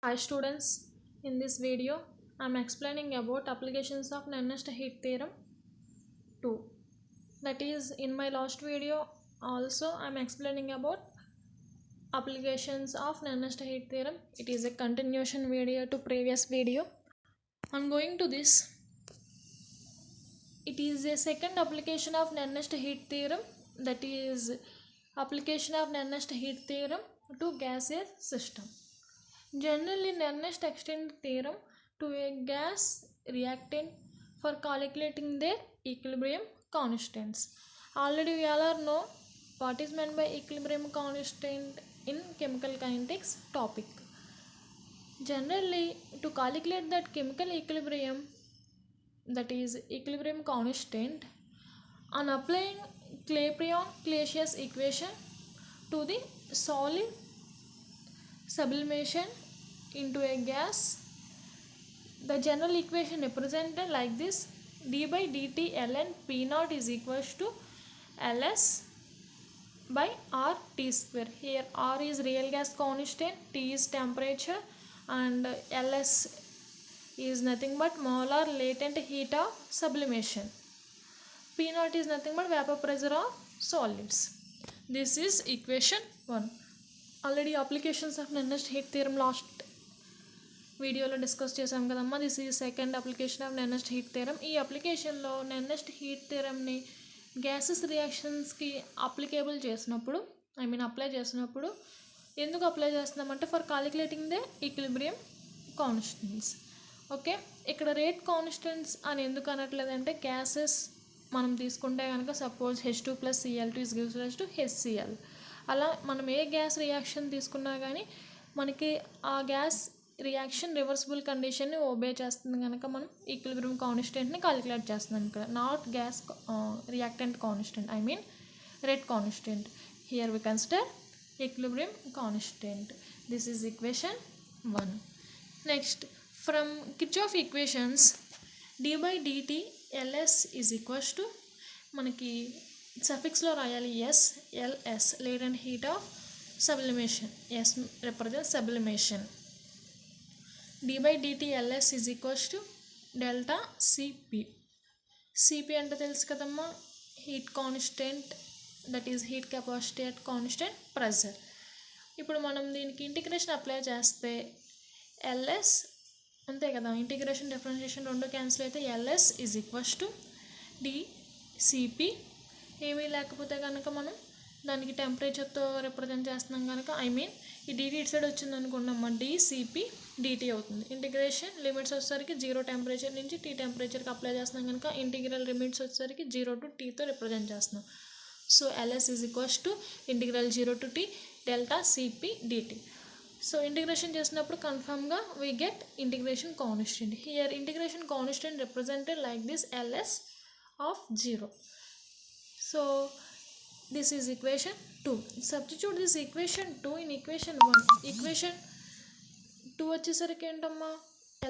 Hi students, in this video I am explaining about applications of Nernst heat theorem 2. That is, in my last video also I am explaining about applications of Nernst heat theorem. It is a continuation video to previous video. I am going to this. It is a second application of Nernst heat theorem, that is application of Nernst heat theorem to gaseous system. Generally, Nernst extends theorem to a gas reactant for calculating their equilibrium constants. Already we all know what is meant by equilibrium constant in chemical kinetics topic. Generally, to calculate that chemical equilibrium, that is equilibrium constant, on applying Clapeyron-Clausius equation to the solid sublimation into a gas, the general equation represented like this: d by dt ln p naught is equals to ls by r t square. Here r is real gas constant, t is temperature, and ls is nothing but molar latent heat of sublimation. P naught is nothing but vapor pressure of solids. This is equation 1. Already applications of Nernst heat theorem last వీడియోలో discuss చేసాం కదమ్మా. This ఈ second application of Nernst heat theorem. ఈ అప్లికేషన్లో Nernst heat థియరంని gases రియాక్షన్స్కి applicable చేసినప్పుడు, apply చేసినప్పుడు ఎందుకు అప్లై చేస్తున్నామంటే for calculating the equilibrium constants. Okay, ఇక్కడ రేట్ కాన్స్టెంట్స్ అని ఎందుకు అనట్లేదంటే గ్యాసెస్ మనం తీసుకుంటే కనుక suppose H2 + Cl2 is gives rise to HCl. అలా మనం ఏ గ్యాస్ రియాక్షన్ తీసుకున్నా కానీ మనకి ఆ గ్యాస్ రియాక్షన్ రివర్సిబుల్ కండిషన్ని ఓబే చేస్తుంది కనుక మనం ఈక్విలిబ్రియం కాన్స్టెంట్ని కాలిక్యులేట్ చేస్తున్నాం ఇక్కడ. Not gas reactant constant, rate constant. Here we consider equilibrium constant. This is equation 1. Next, from Kirchhoff equations d by dt ls is equals to మనకి సఫిక్స్లో రాయాలి s, ls latent heat of sublimation. s represents sublimation. d by dt ls is equals to delta cp. cp అంటే తెలుసు కదమ్మా, heat constant, that is heat capacity at constant pressure. ఇప్పుడు మనం దీనికి integration apply చేస్తే ls అంతే కదా, integration differentiation రెండు క్యాన్సిల్ అయితే ls is equals to dCp. ఏమీ లేకపోతే కనుక మనం దానికి టెంపరేచర్తో రిప్రజెంట్ చేస్తున్నాం కనుక ఈ dt ఇటు సైడ్ వచ్చింది అనుకున్నాం, dCp dt అవుతుంది. ఇంటిగ్రేషన్ లిమిట్స్ వచ్చేసరికి 0 టెంపరేచర్ నుంచి T టెంపరేచర్కి అప్లై చేస్తున్నాం కనుక ఇంటిగ్రల్ లిమిట్స్ వచ్చేసరికి 0 to Tతో రిప్రజెంట్ చేస్తున్నాం. So ls is equals to integral 0 to T delta Cp dt. So integration చేసినప్పుడు కన్ఫర్మ్గా we get integration constant. Here integration constant represented like this ls of 0. So this is equation 2. Substitute this equation 2 in equation 1. Equation 2 వచ్చేసరికి ఏంటమ్మా,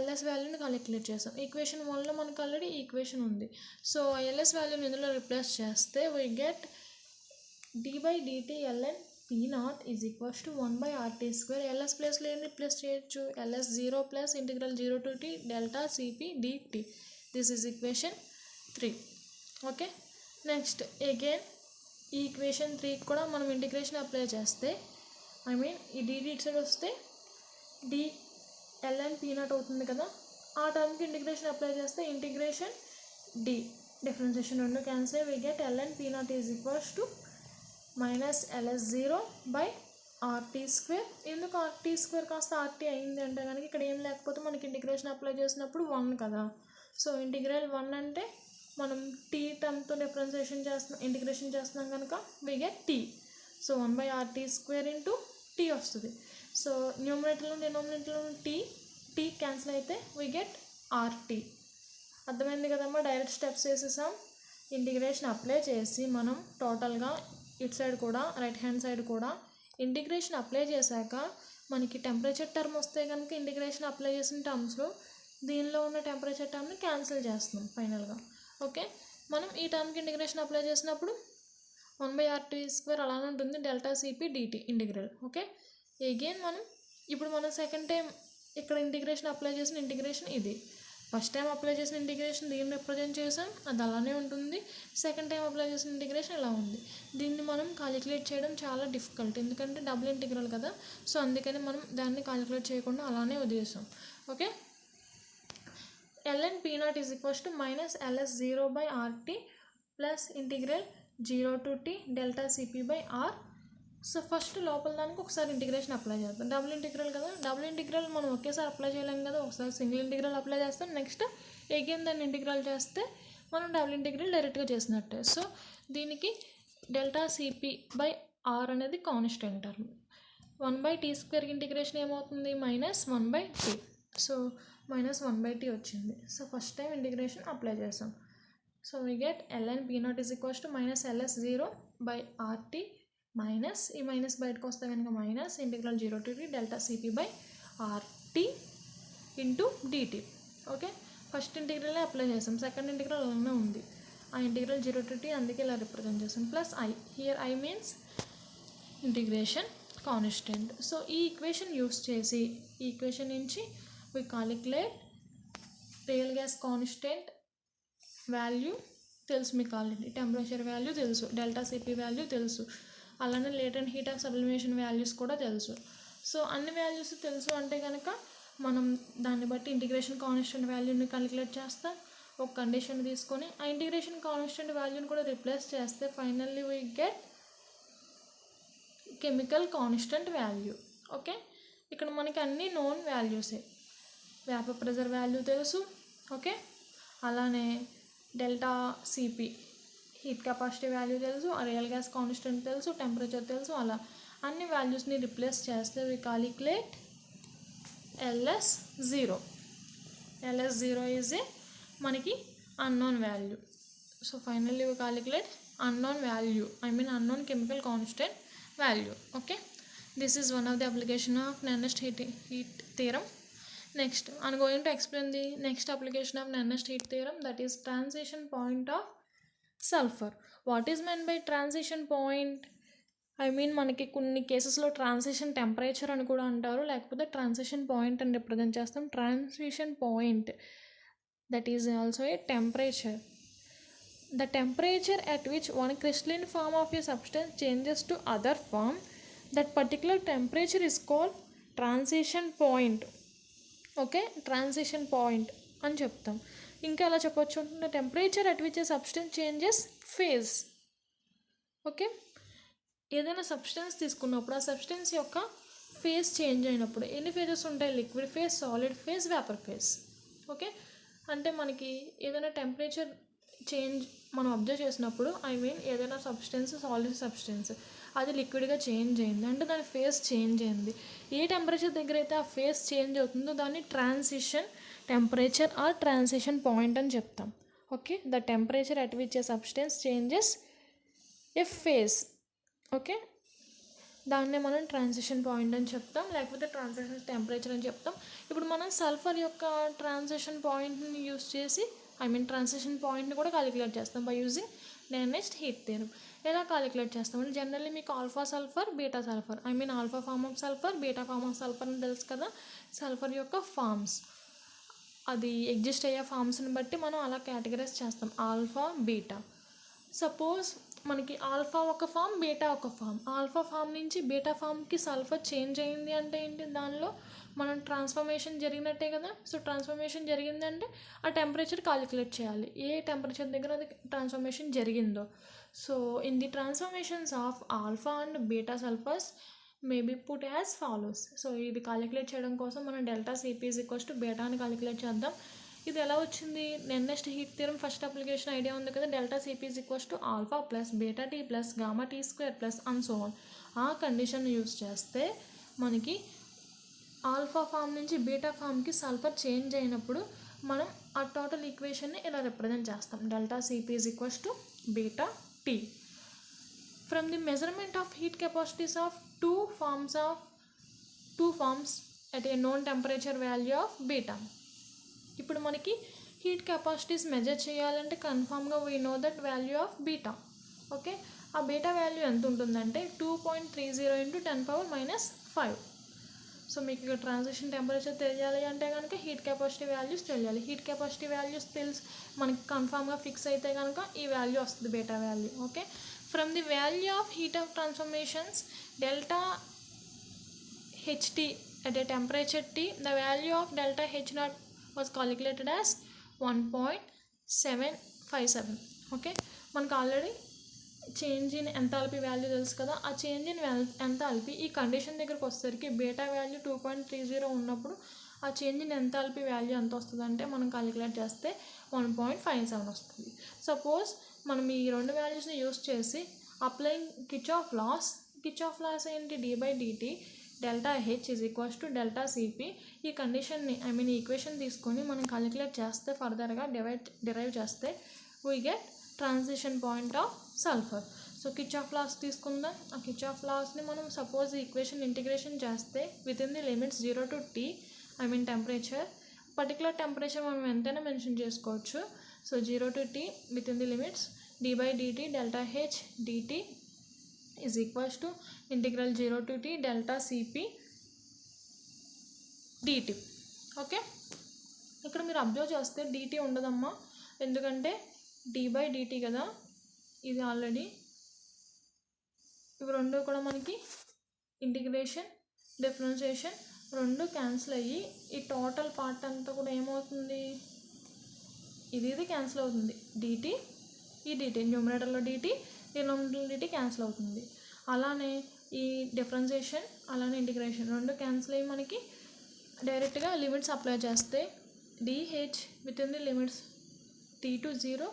ls వాల్యూని calculate చేస్తాం. Equation 1లో మనకు already equation ఉంది. So ls వాల్యూని ఇందులో రిప్లేస్ చేస్తే we get d by dt ln p naught is equals to 1 by rt square. ls ప్లేస్లో ఏం రిప్లేస్ చేయొచ్చు, ls 0 plus integral 0 to t delta cp dt. This is equation 3. Okay, next again ఈ equation 3 కూడా మనం integration apply చేస్తే ఈ dt ఇటు side వస్తే d ln p naught అవుతుంది కదా, ఆ టర్మ్కి ఇంటిగ్రేషన్ అప్లై చేస్తే ఇంటిగ్రేషన్ d డిఫరెన్షియేషన్ రెండు cancel, we get ln p naught is equals to minus ls0 by rt square. ఎందుకు rt స్క్వేర్ కాస్త rt అయింది అంటే కనుక ఇక్కడ ఏం లేకపోతే మనకి ఇంటిగ్రేషన్ అప్లై చేసినప్పుడు 1 కదా. సో ఇంటిగ్రల్ 1 అంటే మనం t టర్మ్తో ఇంటిగ్రేషన్ చేస్తున్నాం కనుక we get t. So 1 by rt square into t వస్తుంది. సో న్యూమరేటర్లో డినామినేటర్లో t క్యాన్సిల్ అయితే వి గెట్ rt. అర్థమైంది కదమ్మా, డైరెక్ట్ స్టెప్స్ వేసేసాం. ఇంటిగ్రేషన్ అప్లై చేసి మనం టోటల్గా ఇటు సైడ్ కూడా రైట్ హ్యాండ్ సైడ్ కూడా ఇంటిగ్రేషన్ అప్లై చేశాక మనకి టెంపరేచర్ టర్మ్ వస్తే కనుక ఇంటిగ్రేషన్ అప్లై చేసిన టర్మ్స్లో దీనిలో ఉన్న టెంపరేచర్ టర్మ్ని క్యాన్సిల్ చేస్తున్నాం ఫైనల్గా. ఓకే, మనం ఈ టర్మ్కి ఇంటిగ్రేషన్ అప్లై చేసినప్పుడు 1 by rt స్క్వేర్ అలానే ఉంటుంది, delta cp dt integral. Okay, again మనం సెకండ్ టైం ఇక్కడ ఇంటిగ్రేషన్ అప్లై చేసిన ఇంటిగ్రేషన్ ఇది. ఫస్ట్ టైం అప్లై చేసిన ఇంటిగ్రేషన్ దీన్ని రిప్రజెంట్ చేసాం, అది అలానే ఉంటుంది. సెకండ్ టైం అప్లై చేసిన ఇంటిగ్రేషన్ ఇలా ఉంది. దీన్ని మనం కాలిక్యులేట్ చేయడం చాలా డిఫికల్ట్, ఎందుకంటే డబుల్ ఇంటిగ్రల్ కదా. సో అందుకని మనం దాన్ని కాలిక్యులేట్ చేయకుండా అలానే వదిలేసాం. Okay, ln p0 is equals to minus ls 0 by rt plus integral 0 to t delta cp by r. So first లోపల దానికి ఒకసారి ఇంటిగ్రేషన్ అప్లై చేద్దాం. డబుల్ ఇంటిగ్రల్ కదా, డబుల్ ఇంటిగ్రల్ మనం ఒకేసారి అప్లై చేయలేం కదా, ఒకసారి సింగిల్ ఇంటిగ్రల్ అప్లై చేస్తాం. నెక్స్ట్ అగైన్ దాన్ని ఇంటిగ్రల్ చేస్తే మనం డబుల్ ఇంటిగ్రల్ డైరెక్ట్గా చేసినట్టే. సో దీనికి డెల్టా సిపి బై ఆర్ అనేది కాన్స్టెంట్ టర్మ్. 1/t² ఇంటిగ్రేషన్ ఏమవుతుంది, -1/t. సో -1/t వచ్చింది. So first time integration apply చేసాం. So we get ln p0 is equals to minus ls 0 by rt minus ఈ minus బయటకు వస్తే కనుక minus integral 0 to t delta CP by RT into DT. Okay, first ఇంటిగ్రలే apply చేసాం, second integral అలానే ఉంది. ఆ ఇంటిగ్రల్ 0 to t అందుకే ఇలా రిప్రజెంట్ చేసాం. Plus I, here I means integration constant. So ఈ ఈక్వేషన్ యూస్ చేసి ఈ ఈక్వేషన్ నుంచి we calculate real gas constant value తెలుసు మీకు ఆల్రెడీ, టెంపరేచర్ వాల్యూ తెలుసు, డెల్టా సిపి వాల్యూ తెలుసు, అలానే latent heat of sublimation values కూడా తెలుసు. సో అన్ని వాల్యూస్ తెలుసు అంటే కనుక మనం దాన్ని బట్టి ఇంటిగ్రేషన్ కాన్స్టెంట్ వాల్యూని క్యాలిక్యులేట్ చేస్తాం. ఒక కండిషన్ తీసుకొని ఆ ఇంటిగ్రేషన్ కాన్స్టెంట్ వాల్యూని కూడా రిప్లేస్ చేస్తే finally we get chemical constant value. Okay, ఇక్కడ మనకి అన్ని నోన్ వాల్యూసే. వేపర్ ప్రెజర్ వాల్యూ తెలుసు. ఓకే, అలానే delta CP heat capacity value తెలుసు, రియల్ గ్యాస్ కాన్స్టెంట్ తెలుసు, టెంపరేచర్ తెలుసు. అలా అన్ని వాల్యూస్ని రిప్లేస్ చేస్తే వి calculate ls0. ls0 is a మనకి unknown value. So finally we calculate unknown value, I mean unknown chemical constant value. Okay, this is one of the application of Nernst heat theorem. Next, I am going to explain the next application of Nernst heat theorem, that is transition point of sulfur. What is meant by transition point? I mean మనకి కొన్ని కేసెస్లో transition temperature అని కూడా అంటారు, లేకపోతే transition point అని represent చేస్తాం. Transition point that is also a temperature. The temperature at which one crystalline form of a substance changes to other form, that particular temperature is called transition point. Okay, transition point అని చెప్తాం. ఇంకా ఎలా చెప్పొచ్చు అంటే temperature at which a substance changes phase. Okay, ఏదైనా substance తీసుకున్నప్పుడు ఆ substance యొక్క ఫేజ్ చేంజ్ అయినప్పుడు ఎన్ని ఫేజెస్ ఉంటాయి, liquid phase, solid phase, vapour phase. Okay, అంటే మనకి ఏదైనా టెంపరేచర్ చేంజ్ మనం అబ్జర్వ్ చేసినప్పుడు, ఐ మీన్ ఏదైనా సబ్స్టెన్స్ సాలిడ్ సబ్స్టెన్స్ అది లిక్విడ్గా చేంజ్ అయింది అంటే దాని ఫేజ్ చేంజ్ అయింది. ఏ టెంపరేచర్ దగ్గర అయితే ఆ ఫేజ్ చేంజ్ అవుతుందో దాన్ని transition temperature or transition point అని చెప్తాం. Okay, the temperature at which a substance changes a phase. Okay, దాన్నే మనం ట్రాన్సిషన్ పాయింట్ అని చెప్తాం, లేకపోతే ట్రాన్సిషన్ టెంపరేచర్ అని చెప్తాం. ఇప్పుడు మనం సల్ఫర్ యొక్క ట్రాన్సిషన్ పాయింట్ని యూస్ చేసి, ఐ మీన్ ట్రాన్సిషన్ పాయింట్ని కూడా క్యాలిక్యులేట్ చేస్తాం by using Nernst heat theorem. ఎలా క్యాలిక్యులేట్ చేస్తామంటే జనరల్లీ మీకు alpha sulphur, beta sulphur, I mean alpha form of sulphur, beta form of sulphur అని తెలుసు కదా. సల్ఫర్ యొక్క ఫార్మ్స్, అది ఎగ్జిస్ట్ అయ్యే ఫార్మ్స్ని బట్టి మనం అలా కేటగరైజ్ చేస్తాం, ఆల్ఫా బీటా. సపోజ్ మనకి ఆల్ఫా ఒక ఫామ్, బీటా ఒక ఫామ్. ఆల్ఫా ఫామ్ నుంచి బీటా ఫామ్కి సల్ఫర్ చేంజ్ అయింది అంటే ఏంటి, దానిలో మనం ట్రాన్స్ఫర్మేషన్ జరిగినట్టే కదా. సో ట్రాన్స్ఫర్మేషన్ జరిగిందంటే ఆ టెంపరేచర్ కాలిక్యులేట్ చేయాలి, ఏ టెంపరేచర్ దగ్గర అది ట్రాన్స్ఫర్మేషన్ జరిగిందో. So in the transformations of alpha and beta sulphurs may be put as follows. So ఇది కాలిక్యులేట్ చేయడం కోసం మనం delta CP is equals to beta అని కాలిక్యులేట్ చేద్దాం. ఇది ఎలా వచ్చింది, Nernst heat theorem first application idea ఉంది కదా. Delta CP is equals to alpha plus beta T plus gamma T square plus and so on. ఆ కండిషన్ యూస్ చేస్తే మనకి ఆల్ఫా ఫామ్ నుంచి బీటా ఫామ్కి సల్ఫర్ చేంజ్ అయినప్పుడు మనం ఆ టోటల్ ఈక్వేషన్ని ఇలా రిప్రజెంట్ చేస్తాం, delta CP is equals to beta T. From the measurement of heat capacities of two forms at a known temperature value of beta. ఇప్పుడు మనకి హీట్ కెపాసిటీస్ మెజర్ చేయాలంటే కన్ఫామ్గా we know that value of beta. Okay, ఆ beta value ఎంత ఉంటుందంటే 2.30 × 10⁻⁵. So మీకు ఇక్కడ transition temperature తెలియాలి అంటే కనుక హీట్ కెపాసిటీ వాల్యూస్ తెలియాలి. హీట్ కెపాసిటీ వాల్యూస్ తెలిసి మనకి కన్ఫామ్గా ఫిక్స్ అయితే కనుక ఈ వాల్యూ వస్తుంది, beta value. Okay, from the value of heat of transformations delta HT at a temperature T, the value of delta H naught was calculated as 1.757. Okay, మనకు already change in enthalpy value తెలుసు కదా. ఆ change in enthalpy ఈ condition దగ్గరకు వచ్చేసరికి beta value 2.30 ఉన్నప్పుడు ఆ change in enthalpy value ఎంత వస్తుంది అంటే మనం క్యాలిక్యులేట్ చేస్తే 1.57 వస్తుంది. సపోజ్ మనం ఈ రెండు వాల్యూస్ని యూస్ చేసి అప్లయింగ్ కిర్చాఫ్ లాస్ ఏంటి, d/dt delta H is equals to delta CP. ఈ కండిషన్ని ఈ ఈక్వేషన్ తీసుకొని మనం క్యాలిక్యులేట్ చేస్తే ఫర్దర్గా డిరైవ్ చేస్తే we get transition point of sulphur. So Kirchhoff laws తీసుకుందాం. ఆ కిర్చాఫ్ లాస్ని మనం సపోజ్ ఈ ఈక్వేషన్ ఇంటిగ్రేషన్ చేస్తే within the limits 0 to T temperature, particular temperature మనం ఎంతైనా మెన్షన్ చేసుకోవచ్చు. So 0 to T within the limits d/dt delta H dt is equals to integral 0 to T delta Cp dt. Okay, ఇక్కడ మీరు observe చేస్తే dt ఉండదమ్మా, ఎందుకంటే d/dt కదా ఇది already. ఇవి రెండు కూడా మనకి ఇంటిగ్రేషన్ డిఫరెన్షియేషన్ రెండు క్యాన్సిల్ అయ్యి ఈ టోటల్ పార్ట్ అంతా కూడా ఏమవుతుంది, ఇది క్యాన్సిల్ అవుతుంది. dt ఈ dt న్యూమరేటర్లో dt డినామినేటర్ క్యాన్సిల్ అవుతుంది. అలానే ఈ డిఫరెన్షియేషన్ అలానే ఇంటిగ్రేషన్ రెండు క్యాన్సిల్ అయ్యి మనకి డైరెక్ట్గా లిమిట్స్ అప్లై చేస్తే dh within the limits T to 0.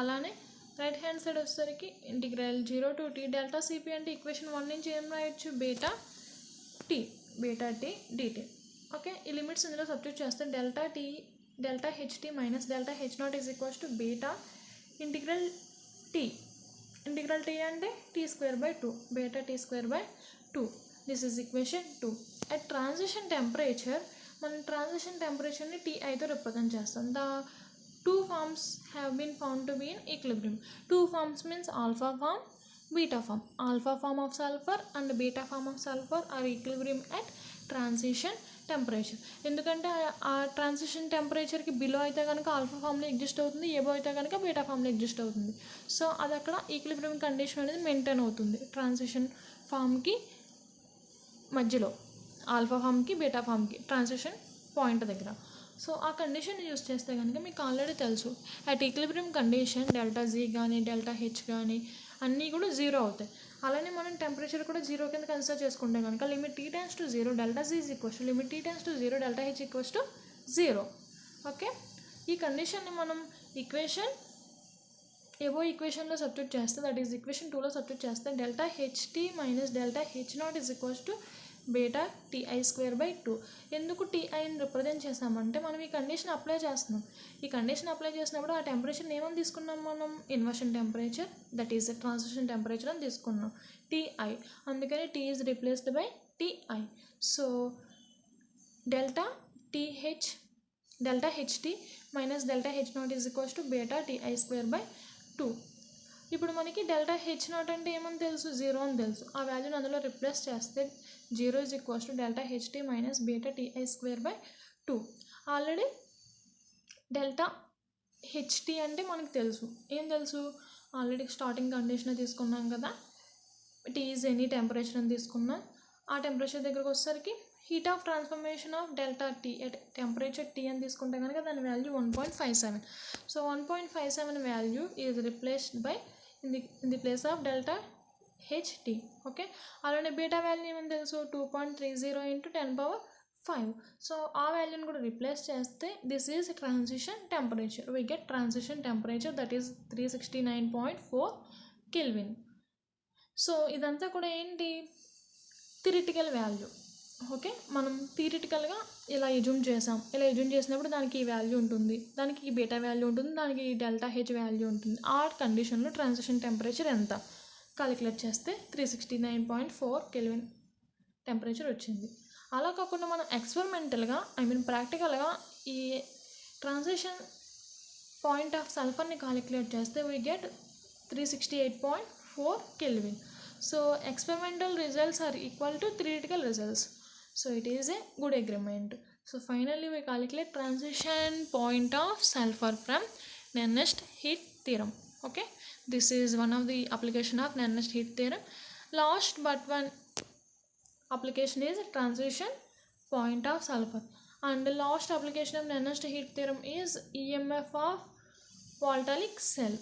అలానే రైట్ హ్యాండ్ సైడ్ వచ్చేసరికి integral 0 to T delta CP అంటే ఈక్వేషన్ 1 నుంచి ఏం రాయొచ్చు, బీటా టీ dt. ఓకే, ఈ లిమిట్స్ ఇందులో సబ్స్టిట్యూట్ చేస్తే delta H T minus delta H naught is equals to beta integral T అంటే T²/2 beta T²/2. This is equation 2. At transition temperature మనం transition టెంపరేచర్ని Tiతో రిప్రజెంట్ చేస్తాం. The two forms have been found to be in equilibrium. Two forms means alpha form, beta form. Alpha form of sulfur and beta form of sulfur are equilibrium at transition temperature. ఎందుకంటే ఆ transition టెంపరేచర్కి below అయితే కనుక alpha ఫామ్లో exist అవుతుంది, above అయితే కనుక beta ఫామ్లో exist అవుతుంది. సో అది అక్కడ ఈక్విలిబ్రియం కండిషన్ అనేది మెయింటైన్ అవుతుంది ట్రాన్సిషన్ ఫామ్కి మధ్యలో, ఆల్ఫా ఫామ్కి బీటా ఫామ్కి ట్రాన్సిషన్ పాయింట్ దగ్గర. సో ఆ కండిషన్ యూస్ చేస్తే కనుక మీకు ఆల్రెడీ తెలుసు at equilibrium condition delta G కానీ డెల్టా హెచ్ కానీ అన్నీ కూడా 0 అవుతాయి. అలానే మనం టెంపరేచర్ కూడా 0 కింద కన్సిడర్ చేసుకుంటే కనుక limit T → 0 delta G is equals to limit T → 0 delta H equals to 0. Okay, ఈ కండిషన్ని మనం ఈక్వేషన్లో సబ్స్టిట్యూట్ చేస్తే, దట్ ఈజ్ ఈక్వేషన్ 2లో సబ్స్టిట్యూట్ చేస్తే delta H T minus delta H naught is equals to beta Ti²/2. ఎందుకు Tiని రిప్రజెంట్ చేస్తామంటే మనం ఈ కండిషన్ అప్లై చేస్తున్నాం. ఈ కండిషన్ అప్లై చేసినప్పుడు ఆ టెంపరేచర్ ఏమని తీసుకున్నాం మనం, inversion temperature, that is transition temperature అని తీసుకున్నాం Ti. అందుకని T is replaced by Ti. So delta H T minus delta H naught is equals to beta Ti²/2. ఇప్పుడు మనకి డెల్టా హెచ్ నాట్ అంటే ఏమని తెలుసు, 0 అని తెలుసు. ఆ వాల్యూని అందులో రిప్లేస్ చేస్తే 0 is equals to delta H T minus beta Ti²/2. Already delta HT అంటే మనకు తెలుసు, ఏం తెలుసు, ఆల్రెడీ స్టార్టింగ్ కండిషన్ తీసుకున్నాం కదా, T ఈజ్ ఎనీ టెంపరేచర్ అని తీసుకున్నాం. ఆ టెంపరేచర్ దగ్గరకు వచ్చేసరికి heat of transformation of delta T at temperature T అని తీసుకుంటే కనుక దాని value 1.57. So 1.57 value is replaced by in the place of delta HT. Okay, అలానే బీటా వాల్యూ ఏమని తెలుసు, 2.30 × 10⁵. సో ఆ వాల్యూని కూడా రిప్లేస్ చేస్తే this is transition temperature. We get transition temperature that is 369.4 kelvin. So ఇదంతా కూడా ఏంటి, థియరిటికల్ వాల్యూ. ఓకే, మనం థియరిటికల్గా ఇలా ఎజ్యూమ్ చేసాం. ఇలా ఎజ్యూమ్ చేసినప్పుడు దానికి ఈ వాల్యూ ఉంటుంది, దానికి ఈ బీటా వాల్యూ ఉంటుంది, దానికి ఈ డెల్టా హెచ్ వాల్యూ ఉంటుంది. ఆ కండిషన్లో ట్రాన్సిషన్ టెంపరేచర్ ఎంత క్యాలిక్యులేట్ చేస్తే 369.4 కెల్విన్ టెంపరేచర్ వచ్చింది. అలా కాకుండా మనం ఎక్స్పెరిమెంటల్గా ప్రాక్టికల్గా ఈ ట్రాన్సిషన్ పాయింట్ ఆఫ్ సల్ఫర్ని క్యాలిక్యులేట్ చేస్తే we get 368.4 kelvin. So experimental results are equal to theoretical results. So it is a good agreement. So finally we calculate transition point of sulfur from Nernst heat theorem. Okay, this is one of the application of Nernst heat theorem. Last but one application is transition point of sulfur, and the last application of Nernst heat theorem is EMF of volatile cell.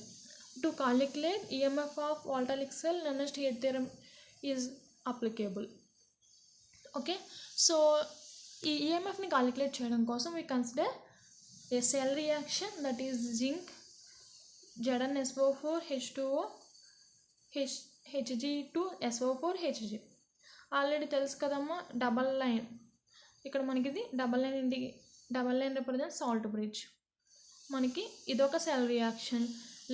To calculate EMF of volatile cell, Nernst heat theorem is applicable. Okay, so ఈ ఈఎంఎఫ్ని calculate చేయడం కోసం we consider A cell reaction that is zinc ZnSO4 H2O Hg2SO4 Hg. Already తెలుసు కదమ్మా, double line. ఇక్కడ మనకి ఇది double line represent salt bridge. మనకి ఇదొక cell reaction,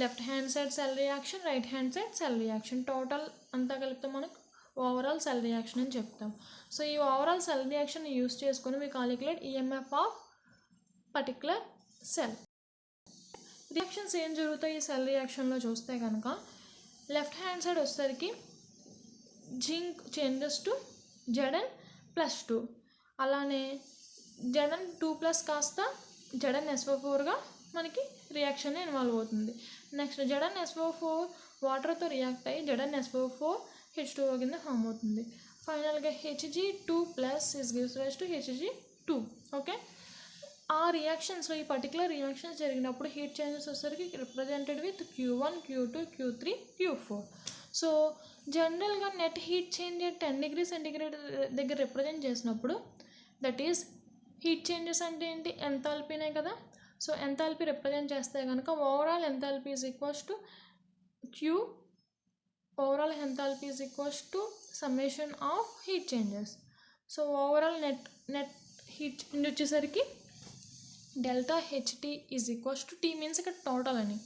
left hand side cell reaction, right hand side cell reaction, total అంతా కలిపితే మనకు ఓవరాల్ సెల్ రియాక్షన్ అని చెప్తాం. సో ఈ ఓవరాల్ సెల్ రియాక్షన్ యూస్ చేసుకొని we calculate EMF of particular cell. Reactions ఏం జరుగుతాయి ఈ సెల్ రియాక్షన్లో చూస్తే కనుక, లెఫ్ట్ హ్యాండ్ సైడ్ వచ్చేసరికి జింక్ చేంజెస్ టు Zn+2, అలానే Zn2+ కాస్త ZnSO4గా మనకి రియాక్షన్ ఇన్వాల్వ్ అవుతుంది. నెక్స్ట్ ZnSO4 వాటర్తో రియాక్ట్ అయ్యి ZnSO4 H2O కింద ఫామ్ అవుతుంది. ఫైనల్గా Hg2+ is gives rise to Hg2. Okay, ఆ రియాక్షన్స్లో ఈ పర్టికులర్ రియాక్షన్స్ జరిగినప్పుడు హీట్ చేంజెస్ వచ్చేసరికి represented with Q1, Q2, Q3, Q4. So జనరల్గా net heat change 10 degrees centigrade దగ్గర రిప్రజెంట్ చేసినప్పుడు దట్ ఈజ్ హీట్ చేంజెస్ అంటే ఏంటి, ఎంథాల్పీనే కదా. సో ఎంథాల్పీ రిప్రజెంట్ చేస్తే కనుక overall enthalpy is equals to Q, overall enthalpy is equals to summation of heat changes. So overall net heat change వచ్చేసరికి delta HT is equals to T means ఇక్కడ total అని,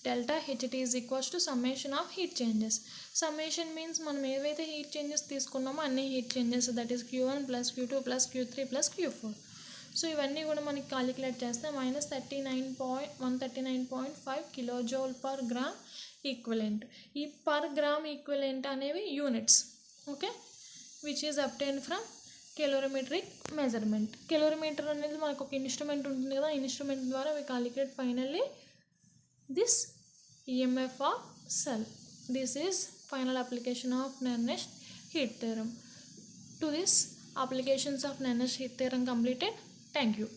delta HT is equals to summation of heat changes. Summation means మనం ఏవైతే heat changes తీసుకున్నామో అన్ని heat changes, that is Q1 + Q2 + Q3 + Q4. So ఇవన్నీ కూడా మనకి కాలిక్యులేట్ చేస్తే -139.5 kJ/g ఈక్వలెంట్. ఈ పర్ గ్రామ్ ఈక్వలెంట్ అనేవి units. Okay, which is obtain from calorimetric measurement. Calorimeter అనేది మనకు ఒక ఇన్స్ట్రుమెంట్ ఉంటుంది కదా, ఇన్స్ట్రుమెంట్ ద్వారా we calculate finally this EMF of cell. This is final application of Nernst heat theorem. To this applications of Nernst heat theorem completed. Thank you.